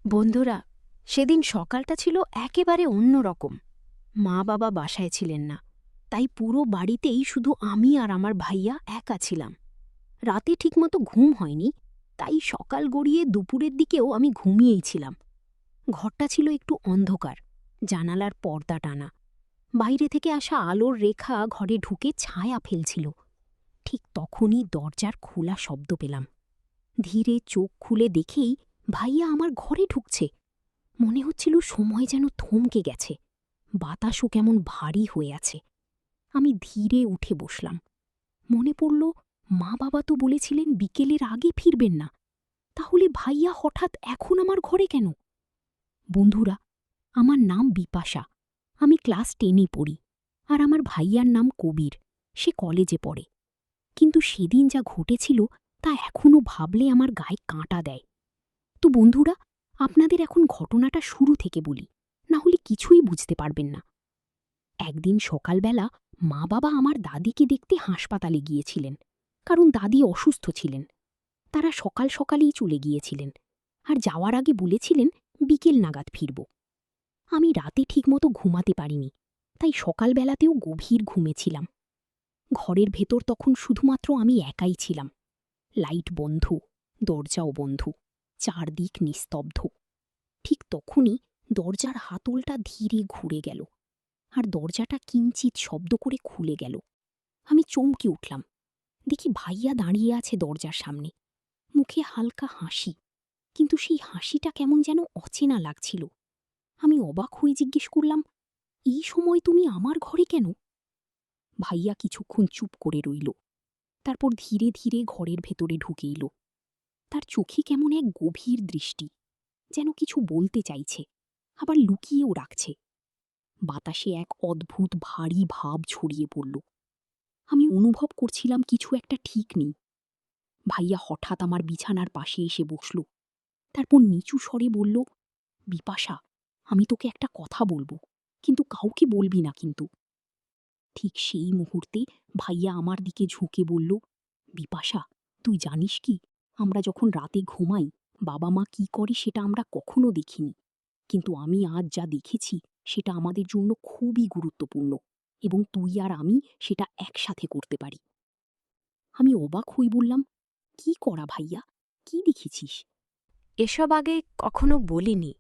বন্ধুরা, সেদিন সকালটা ছিল একেবারে অন্যরকম। মা বাবা বাসায় ছিলেন না, তাই পুরো বাড়িতেই শুধু আমি আর আমার ভাইয়া একা ছিলাম। রাতে ঠিকমতো ঘুম হয়নি, তাই সকাল গড়িয়ে দুপুরের দিকেও আমি ঘুমিয়েই ছিলাম। ঘরটা ছিল একটু অন্ধকার, জানালার পর্দা টানা। বাইরে থেকে আসা আলোর রেখা ঘরে ঢুকে ছায়া ফেলছিল। ঠিক তখনই দরজার খোলা শব্দ পেলাম। ধীরে চোখ খুলে দেখেই ভাইয়া আমার ঘরে ঢুকছে। মনে হচ্ছিল সময় যেন থমকে গেছে, বাতাসও কেমন ভারী হয়ে আছে। আমি ধীরে উঠে বসলাম। মনে পড়ল, মা বাবা তো বলেছিলেন বিকেলের আগে ফিরবেন না। তাহলে ভাইয়া হঠাৎ এখন আমার ঘরে কেন? বন্ধুরা, আমার নাম বিপাশা। আমি ক্লাস 10-এ পড়ি, আর আমার ভাইয়ার নাম কবির। সে কলেজে পড়ে। কিন্তু সেদিন যা ঘটেছিল তা এখনও ভাবলে আমার গায়ে কাঁটা দেয়। তো বন্ধুরা, আপনাদের এখন ঘটনাটা শুরু থেকে বলি, না হলে কিছুই বুঝতে পারবেন না। একদিন সকালবেলা মা বাবা আমার দাদিকে দেখতে হাসপাতালে গিয়েছিলেন, কারণ দাদি অসুস্থ ছিলেন। তারা সকাল সকালেই চলে গিয়েছিলেন, আর যাওয়ার আগে বলেছিলেন বিকেল নাগাদ ফিরব। আমি রাতে ঠিকমতো ঘুমাতে পারিনি, তাই সকালবেলাতেও গভীর ঘুমেছিলাম। ঘরের ভেতর তখন শুধুমাত্র আমি একাই ছিলাম। লাইট বন্ধ, দরজাও বন্ধ, চারদিক নিস্তব্ধ। ঠিক তখনই দরজার হাতলটা ধীরে ঘুরে গেল, আর দরজাটা কিঞ্চিৎ শব্দ করে খুলে গেল। আমি চমকে উঠলাম। দেখি ভাইয়া দাঁড়িয়ে আছে দরজার সামনে, মুখে হালকা হাসি, কিন্তু সেই হাসিটা কেমন যেন অচেনা লাগছিল। আমি অবাক হয়ে জিজ্ঞেস করলাম, এই সময় তুমি আমার ঘরে কেন? ভাইয়া কিছুক্ষণ চুপ করে রইল, তারপর ধীরে ধীরে ঘরের ভেতরে ঢুকে এলো। তার চোখে কেমন এক গভীর দৃষ্টি, যেন কিছু বলতে চাইছে, আবার লুকিয়েও রাখছে। বাতাসে এক অদ্ভুত ভারী ভাব ছড়িয়ে পড়ল। আমি অনুভব করছিলাম কিছু একটা ঠিক নেই। ভাইয়া হঠাৎ আমার বিছানার পাশে এসে বসল, তারপর নিচু স্বরে বলল, বিপাশা, আমি তোকে একটা কথা বলবো, কিন্তু কাউকে বলবি না কিন্তু। ঠিক সেই মুহূর্তে ভাইয়া আমার দিকে ঝুঁকে বলল, বিপাশা, তুই জানিস কি, আমরা যখন রাতে ঘুমাই বাবা মা কি করে সেটা আমরা কখনো দেখিনি, কিন্তু আমি আজ যা দেখেছি সেটা আমাদের জন্য খুবই গুরুত্বপূর্ণ, এবং তুই আর আমি সেটা একসাথে করতে পারি। আমি অবাক হয়ে বললাম, কি করা ভাইয়া, কি দেখেছিস? এসব আগে কখনো বলিনি।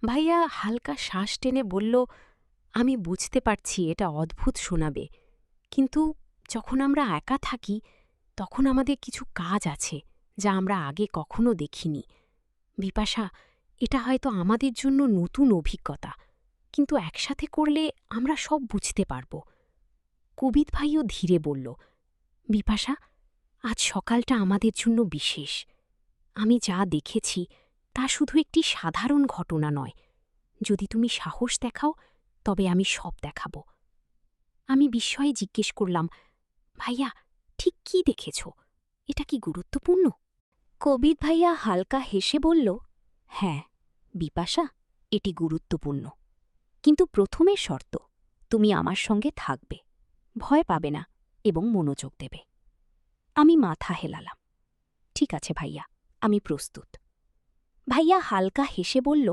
ভাইয়া হালকা শ্বাস টেনে বলল, আমি বুঝতে পারছি এটা অদ্ভুত শোনাবে, কিন্তু যখন আমরা একা থাকি তখন আমাদের কিছু কাজ আছে যা আমরা আগে কখনো দেখিনি। বিপাশা, এটা হয়তো আমাদের জন্য নতুন অভিজ্ঞতা, কিন্তু একসাথে করলে আমরা সব বুঝতে পারব। কবিত ভাইও ধীরে বলল, বিপাশা, আজ সকালটা আমাদের জন্য বিশেষ। আমি যা দেখেছি তা শুধু একটি সাধারণ ঘটনা নয়। যদি তুমি সাহস দেখাও তবে আমি সব দেখাব। আমি বিস্ময়ে জিজ্ঞেস করলাম, ভাইয়া, ঠিক কি দেখেছ? এটা কি গুরুত্বপূর্ণ? কবির ভাইয়া হালকা হেসে বলল, হ্যাঁ বিপাশা, এটি গুরুত্বপূর্ণ, কিন্তু প্রথমের শর্ত, তুমি আমার সঙ্গে থাকবে, ভয় পাবে না এবং মনোযোগ দেবে। আমি মাথা হেলালাম। ঠিক আছে ভাইয়া, আমি প্রস্তুত। ভাইয়া হালকা হেসে বলল,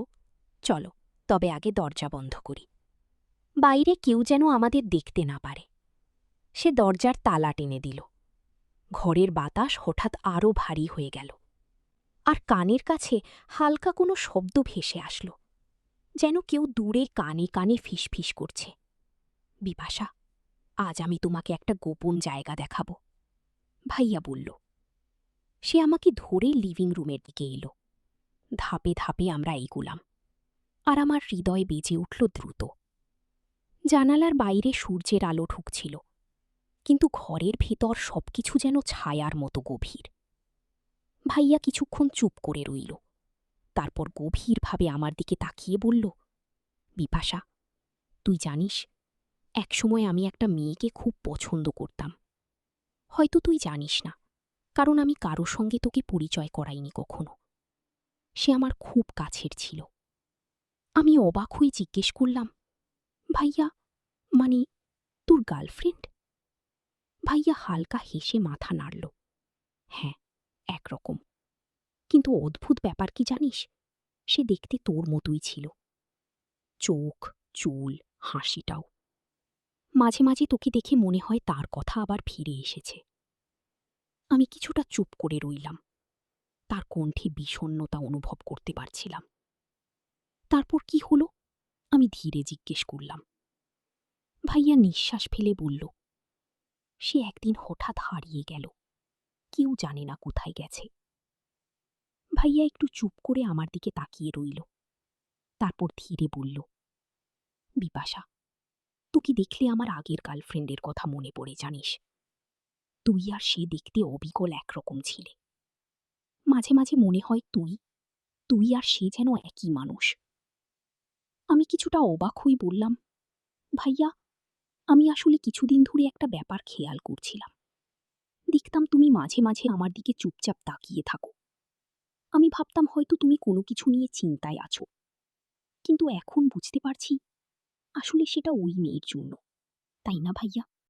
চলো তবে আগে দরজা বন্ধ করি, বাইরে কেউ যেন আমাদের দেখতে না পারে। সে দরজার তালা টেনে দিল। ঘরের বাতাস হঠাৎ আরও ভারী হয়ে গেল, আর কানের কাছে হালকা কোনো শব্দ ভেসে আসল, যেন কেউ দূরে কানে কানে ফিসফিস করছে। বিপাশা, আজ আমি তোমাকে একটা গোপন জায়গা দেখাব, ভাইয়া বলল। সে আমাকে ধরে লিভিং রুমের দিকে এলো। ধাপে ধাপে আমরা এগুলাম, আর আমার হৃদয় বেজে উঠল দ্রুত। জানালার বাইরে সূর্যের আলো ঢুকছিল, কিন্তু ঘরের ভেতর সবকিছু যেন ছায়ার মতো গভীর। ভাইয়া কিছুক্ষণ চুপ করে রইল, তারপর গভীরভাবে আমার দিকে তাকিয়ে বলল, বিপাশা, তুই জানিস, একসময় আমি একটা মেয়েকে খুব পছন্দ করতাম। হয়তো তুই জানিস না, কারণ আমি কারো সঙ্গে তোকে পরিচয় করাইনি কখনো। সে আমার খুব কাছের ছিল। আমি অবাক হয়ে জিজ্ঞেস করলাম, ভাইয়া, মানে তোর গার্লফ্রেন্ড? ভাইয়া হালকা হেসে মাথা নাড়ল। হ্যাঁ, একরকম। কিন্তু অদ্ভুত ব্যাপার কি জানিস, সে দেখতে তোর মতোই ছিল, চোখ, চুল, হাসিটাও। মাঝে মাঝে তোকে দেখে মনে হয় তার কথা আবার ফিরে এসেছে। আমি কিছুটা চুপ করে রইলাম, তার কণ্ঠে বিষণ্ণতা অনুভব করতে পারছিলাম। তারপর কি হলো আমি ধীরে জিজ্ঞেস করলাম। ভাইয়া নিঃশ্বাস ফেলে বলল, সে একদিন হঠাৎ হারিয়ে গেল, কেউ জানে না কোথায় গেছে। ভাইয়া একটু চুপ করে আমার দিকে তাকিয়ে রইল, তারপর ধীরে বলল, বিপাশা, তোকে দেখলে আমার আগের গার্লফ্রেন্ডের কথা মনে পড়ে জানিস। তুই আর সে দেখতে অবিকল একরকম ছিলে। মাঝে মাঝে মনে হয় তুই আর সে যেন একই মানুষ। আমি কিছুটা অবাক হয়ে বললাম, ভাইয়া, আমি আসলে কিছুদিন ধরে একটা ব্যাপার খেয়াল করছিলাম। দেখতাম তুমি মাঝে মাঝে আমার দিকে চুপচাপ তাকিয়ে থাকো। আমি ভাবতাম হয়তো তুমি কোনো কিছু নিয়ে চিন্তায় আছো, কিন্তু এখন বুঝতে পারছি আসলে সেটা ওই মেয়ের জন্য, তাই না ভাইয়া?